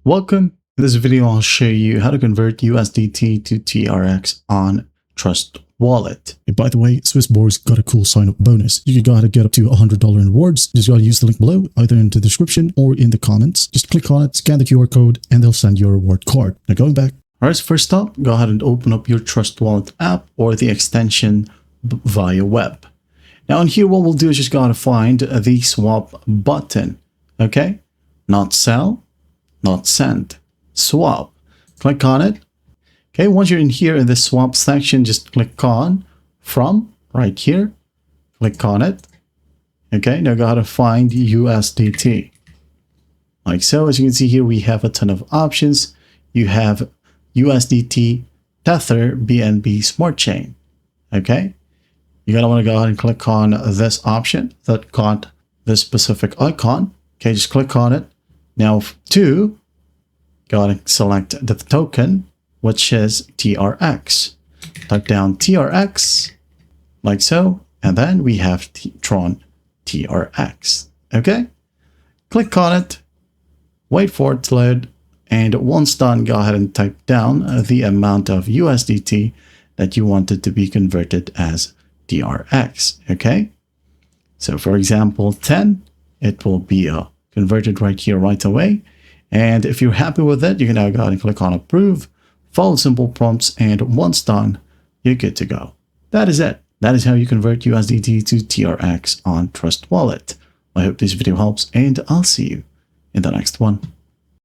Welcome. In this video, I'll show you how to convert USDT to TRX on Trust Wallet. Hey, by the way, Swissborg's got a cool sign-up bonus. You can go ahead and get up to $100 in rewards. Just gotta use the link below, either in the description or in the comments. Just click on it, scan the QR code, and they'll send you a reward card. Now going back. Alright, so first up, go ahead and open up your Trust Wallet app or the extension via web. Now in here, what we'll do is just gotta find the swap button. Okay? Not sell, not send. Swap. Click on it. Okay, once you're in here in the swap section, just click on from right here. Click on it. Okay, now go ahead and find USDT. Like so, as you can see here, we have a ton of options. You have USDT, Tether, BNB Smart Chain. Okay, you're gonna want to go ahead and click on this option that got this specific icon. Okay, just click on it. Now to go ahead and select the token, which is TRX. Type down TRX, like so, and then we have Tron TRX. Okay, click on it, wait for it to load, and once done, go ahead and type down the amount of USDT that you wanted to be converted as TRX. Okay, so for example, 10, it will be converted right here right away. And if you're happy with it, you can now go ahead and click on approve, follow simple prompts, and once done, you're good to go. That is it. That is how you convert USDT to TRX on Trust Wallet. I hope this video helps, and I'll see you in the next one.